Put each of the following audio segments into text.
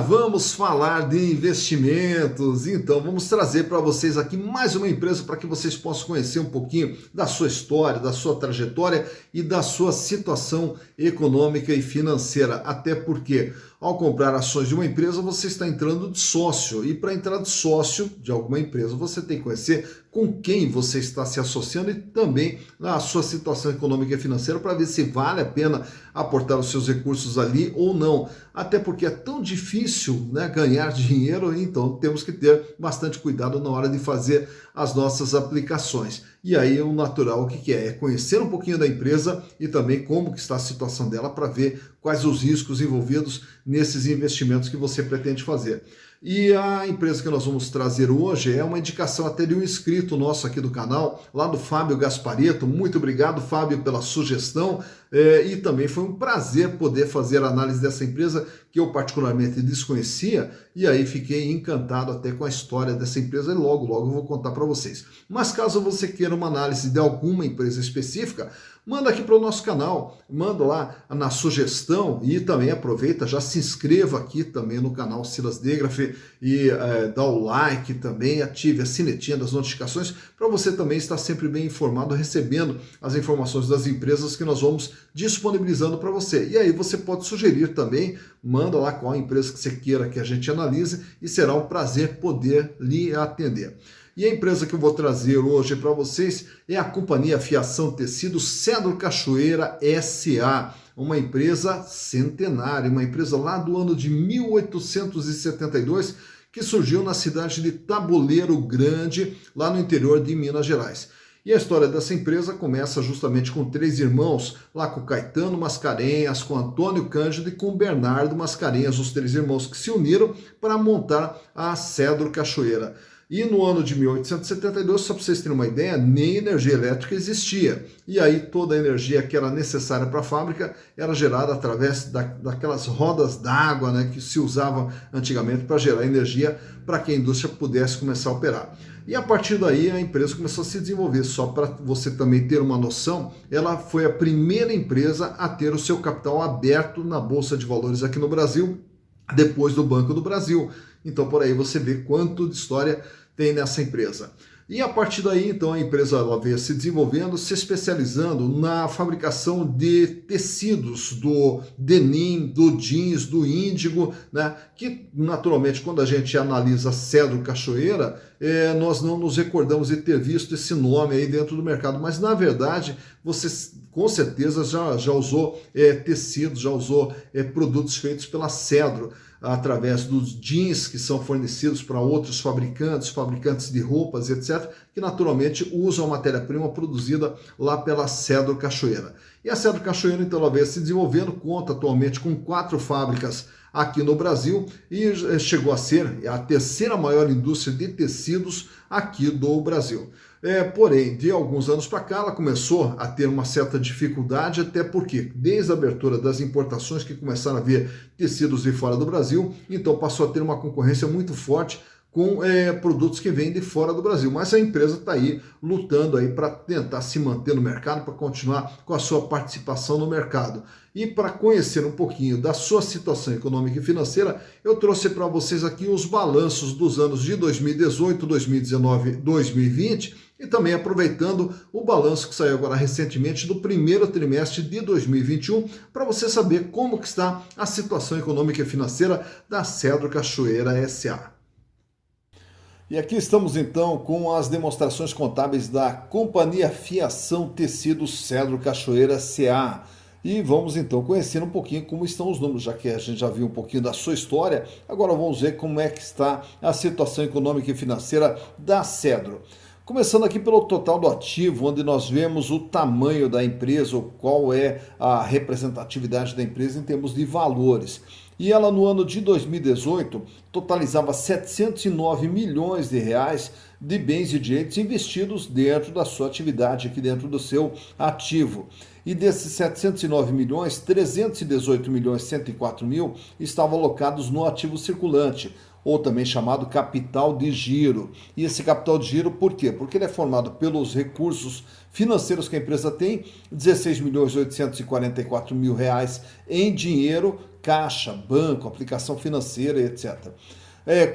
Vamos falar de investimentos. Então, vamos trazer para vocês aqui mais uma empresa para que vocês possam conhecer um pouquinho da sua história, da sua trajetória e da sua situação econômica e financeira. Até porque, ao comprar ações de uma empresa, você está entrando de sócio. E para entrar de sócio de alguma empresa, você tem que conhecer com quem você está se associando e também a sua situação econômica e financeira para ver se vale a pena aportar os seus recursos ali ou não. Até porque é tão difícil, né, ganhar dinheiro, então temos que ter bastante cuidado na hora de fazer as nossas aplicações. E aí o natural, o que é? É conhecer um pouquinho da empresa e também como que está a situação dela para ver quais os riscos envolvidos nesses investimentos que você pretende fazer. E a empresa que nós vamos trazer hoje é uma indicação até de um inscrito nosso aqui do canal, lá do Fábio Gasparetto. Muito obrigado, Fábio, pela sugestão. E também foi um prazer poder fazer a análise dessa empresa que eu particularmente desconhecia, e aí fiquei encantado até com a história dessa empresa e logo eu vou contar para vocês. Mas caso você queira uma análise de alguma empresa específica, manda aqui para o nosso canal, manda lá na sugestão e também aproveita, já se inscreva aqui também no canal Silas Degraff e dá o like também, ative a sinetinha das notificações para você também estar sempre bem informado, recebendo as informações das empresas que nós vamos disponibilizando para você. E aí você pode sugerir também, manda lá qual empresa que você queira que a gente analise e será um prazer poder lhe atender. E a empresa que eu vou trazer hoje para vocês é a Companhia Fiação Tecidos Cedro Cachoeira S.A., uma empresa centenária, uma empresa lá do ano de 1872, que surgiu na cidade de Taboleiro Grande, lá no interior de Minas Gerais. E a história dessa empresa começa justamente com 3 irmãos, lá com Caetano Mascarenhas, com Antônio Cândido e com Bernardo Mascarenhas, os 3 irmãos que se uniram para montar a Cedro Cachoeira. E no ano de 1872, só para vocês terem uma ideia, nem energia elétrica existia. E aí toda a energia que era necessária para a fábrica era gerada através daquelas rodas d'água, né, que se usavam antigamente para gerar energia para que a indústria pudesse começar a operar. E a partir daí a empresa começou a se desenvolver. Só para você também ter uma noção, ela foi a primeira empresa a ter o seu capital aberto na Bolsa de Valores aqui no Brasil, depois do Banco do Brasil. Então por aí você vê quanto de história tem nessa empresa. E a partir daí, então, a empresa ela veio se desenvolvendo, se especializando na fabricação de tecidos do denim, do jeans, do índigo, né? Que naturalmente, quando a gente analisa Cedro Cachoeira, nós não nos recordamos de ter visto esse nome aí dentro do mercado, mas na verdade você com certeza já usou tecidos, já usou produtos feitos pela Cedro, através dos jeans que são fornecidos para outros fabricantes de roupas, etc., que naturalmente usam a matéria-prima produzida lá pela Cedro Cachoeira. E a Cedro Cachoeira, então, ela veio se desenvolvendo, conta atualmente com 4 fábricas aqui no Brasil e chegou a ser a 3ª maior indústria de tecidos aqui do Brasil. Porém, de alguns anos para cá, ela começou a ter uma certa dificuldade, até porque, desde a abertura das importações que começaram a vir tecidos de fora do Brasil, então passou a ter uma concorrência muito forte com produtos que vêm de fora do Brasil. Mas a empresa está aí lutando aí para tentar se manter no mercado, para continuar com a sua participação no mercado. E para conhecer um pouquinho da sua situação econômica e financeira, eu trouxe para vocês aqui os balanços dos anos de 2018, 2019, 2020 e também aproveitando o balanço que saiu agora recentemente do primeiro trimestre de 2021, para você saber como que está a situação econômica e financeira da Cedro Cachoeira S.A. E aqui estamos então com as demonstrações contábeis da Companhia Fiação Tecidos Cedro Cachoeira S.A. E vamos então conhecer um pouquinho como estão os números, já que a gente já viu um pouquinho da sua história. Agora vamos ver como é que está a situação econômica e financeira da Cedro. Começando aqui pelo total do ativo, onde nós vemos o tamanho da empresa, qual é a representatividade da empresa em termos de valores. E ela no ano de 2018 totalizava 709 milhões de reais de bens e direitos investidos dentro da sua atividade, aqui dentro do seu ativo. E desses 709 milhões, 318 milhões 104 mil estavam alocados no ativo circulante, ou também chamado capital de giro. E esse capital de giro, por quê? Porque ele é formado pelos recursos financeiros que a empresa tem, 16.844.000 reais em dinheiro, caixa, banco, aplicação financeira, etc.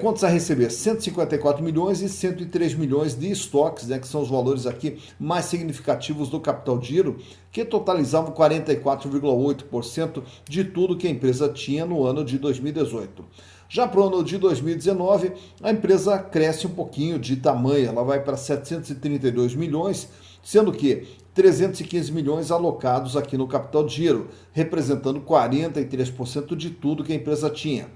Contas a receber, 154 milhões e 103 milhões de estoques, né, que são os valores aqui mais significativos do capital de giro, que totalizavam 44,8% de tudo que a empresa tinha no ano de 2018. Já para o ano de 2019, a empresa cresce um pouquinho de tamanho, ela vai para 732 milhões, sendo que 315 milhões alocados aqui no capital de giro, representando 43% de tudo que a empresa tinha.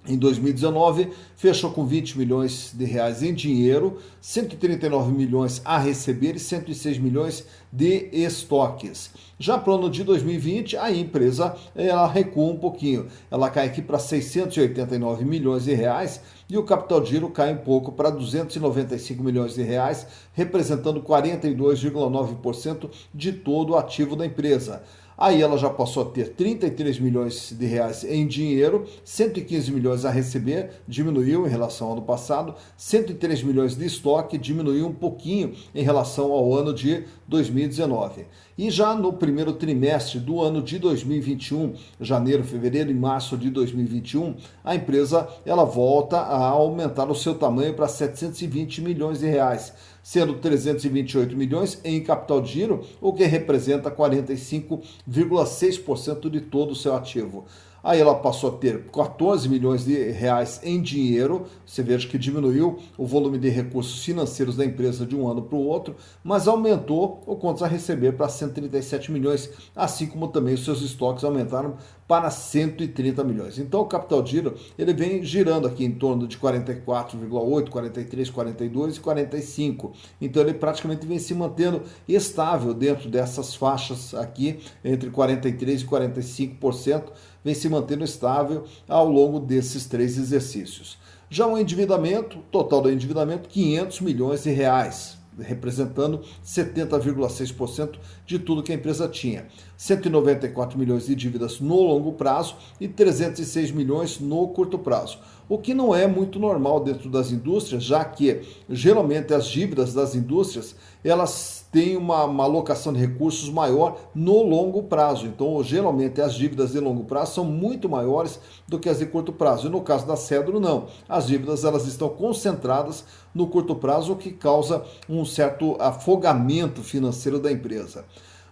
Em 2019, fechou com 20 milhões de reais em dinheiro, 139 milhões a receber e 106 milhões de estoques. Já para o ano de 2020, a empresa ela recua um pouquinho. Ela cai aqui para 689 milhões de reais e o capital de giro cai um pouco para 295 milhões de reais, representando 42,9% de todo o ativo da empresa. Aí ela já passou a ter 33 milhões de reais em dinheiro, 115 milhões a receber, diminuiu em relação ao ano passado, 103 milhões de estoque, diminuiu um pouquinho em relação ao ano de 2019. E já no primeiro trimestre do ano de 2021, janeiro, fevereiro e março de 2021, a empresa ela volta a aumentar o seu tamanho para 720 milhões de reais, sendo 328 milhões em capital de giro, o que representa 45,6% de todo o seu ativo. Aí ela passou a ter 14 milhões de reais em dinheiro, você veja que diminuiu o volume de recursos financeiros da empresa de um ano para o outro, mas aumentou o contas a receber para 137 milhões, assim como também os seus estoques aumentaram para 130 milhões. Então o capital de giro ele vem girando aqui em torno de 44,8, 43, 42 e 45. Então ele praticamente vem se mantendo estável dentro dessas faixas aqui, entre 43 e 45%, vem se mantendo estável ao longo desses 3 exercícios. Já o endividamento, total do endividamento, 500 milhões de reais, representando 70,6% de tudo que a empresa tinha. 194 milhões de dívidas no longo prazo e 306 milhões no curto prazo. O que não é muito normal dentro das indústrias, já que geralmente as dívidas das indústrias elas têm uma alocação de recursos maior no longo prazo. Então, geralmente as dívidas de longo prazo são muito maiores do que as de curto prazo. E no caso da Cedro, não. As dívidas elas estão concentradas no curto prazo, o que causa um certo afogamento financeiro da empresa.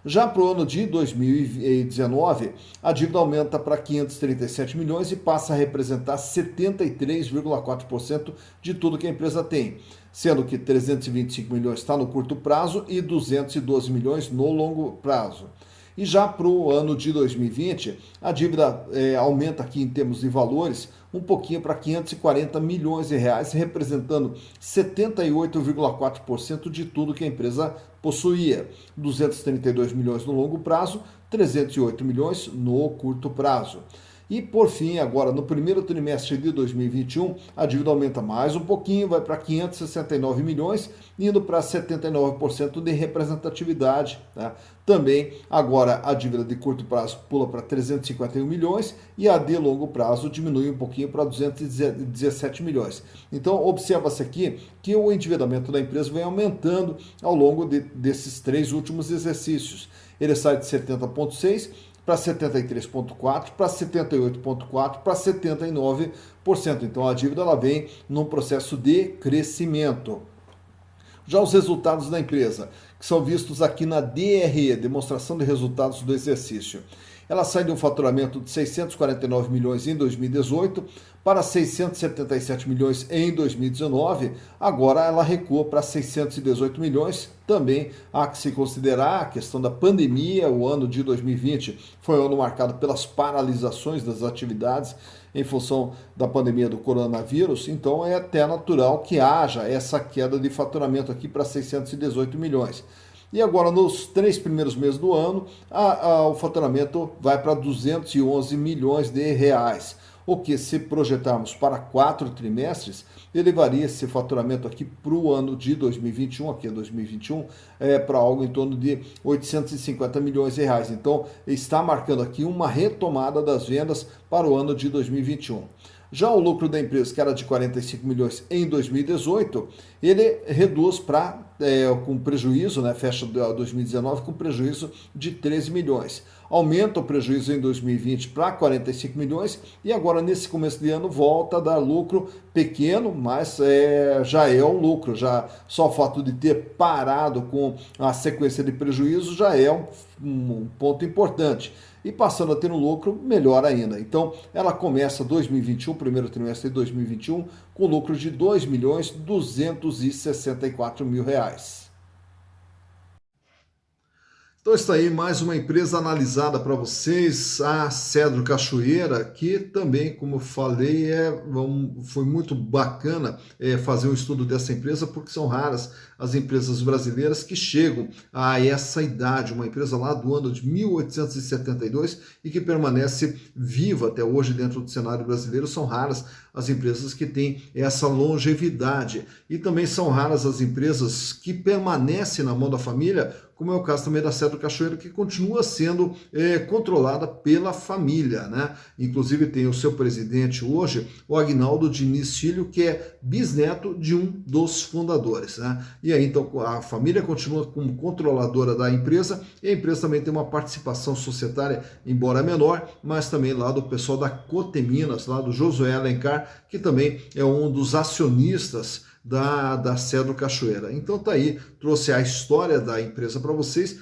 Já para o ano de 2019, a dívida aumenta para 537 milhões e passa a representar 73,4% de tudo que a empresa tem, sendo que 325 milhões está no curto prazo e 212 milhões no longo prazo. E já para o ano de 2020, a dívida aumenta aqui em termos de valores um pouquinho para 540 milhões de reais, representando 78,4% de tudo que a empresa possuía. 232 milhões no longo prazo, 308 milhões no curto prazo. E por fim, agora no primeiro trimestre de 2021, a dívida aumenta mais um pouquinho, vai para 569 milhões, indo para 79% de representatividade. Tá? Também, agora, a dívida de curto prazo pula para 351 milhões e a de longo prazo diminui um pouquinho para 217 milhões. Então, observa-se aqui que o endividamento da empresa vem aumentando ao longo desses 3 últimos exercícios. Ele sai de 70,6% para 73,4%, para 78,4%, para 79%. Então a dívida ela vem num processo de crescimento. Já os resultados da empresa, que são vistos aqui na DRE, demonstração de resultados do exercício. Ela sai de um faturamento de 649 milhões em 2018 para 677 milhões em 2019. Agora ela recua para 618 milhões. Também há que se considerar a questão da pandemia. O ano de 2020 foi um ano marcado pelas paralisações das atividades em função da pandemia do coronavírus. Então é até natural que haja essa queda de faturamento aqui para 618 milhões. E agora, nos 3 primeiros meses do ano, o faturamento vai para 211 milhões de reais. O que, se projetarmos para 4 trimestres, elevaria esse faturamento aqui para o ano de 2021, aqui é 2021, para algo em torno de 850 milhões de reais. Então, está marcando aqui uma retomada das vendas para o ano de 2021. Já o lucro da empresa, que era de 45 milhões em 2018, ele reduz para, com prejuízo, né, fecha 2019 com prejuízo de 13 milhões. Aumenta o prejuízo em 2020 para 45 milhões e agora nesse começo de ano volta a dar lucro pequeno, mas já é um lucro. Já só o fato de ter parado com a sequência de prejuízo já é um ponto importante. E passando a ter um lucro, melhor ainda. Então, ela começa 2021, primeiro trimestre de 2021, com lucro de R$ 2.264.000. Então está aí mais uma empresa analisada para vocês, a Cedro Cachoeira, que também, como eu falei, foi muito bacana fazer um estudo dessa empresa, porque são raras as empresas brasileiras que chegam a essa idade, uma empresa lá do ano de 1872 e que permanece viva até hoje dentro do cenário brasileiro. São raras as empresas que têm essa longevidade e também são raras as empresas que permanecem na mão da família, como é o caso também da Cedro Cachoeira, que continua sendo controlada pela família, né? Inclusive tem o seu presidente hoje, o Agnaldo Diniz Filho, que é bisneto de um dos fundadores, né? E aí então a família continua como controladora da empresa e a empresa também tem uma participação societária, embora menor, mas também lá do pessoal da Coteminas, lá do Josué Alencar, que também é um dos acionistas da Cedro Cachoeira. Então tá aí, trouxe a história da empresa para você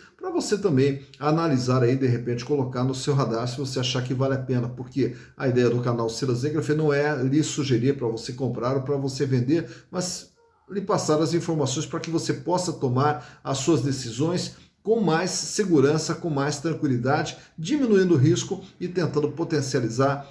também analisar aí, de repente colocar no seu radar se você achar que vale a pena, porque a ideia do canal Silas Zeggraf não é lhe sugerir para você comprar ou para você vender, mas lhe passar as informações para que você possa tomar as suas decisões com mais segurança, com mais tranquilidade, diminuindo o risco e tentando potencializar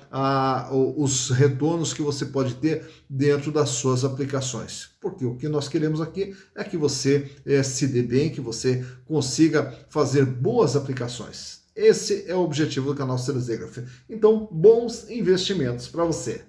os retornos que você pode ter dentro das suas aplicações. Porque o que nós queremos aqui é que você se dê bem, que você consiga fazer boas aplicações. Esse é o objetivo do canal Silas Zeggraf. Então, bons investimentos para você.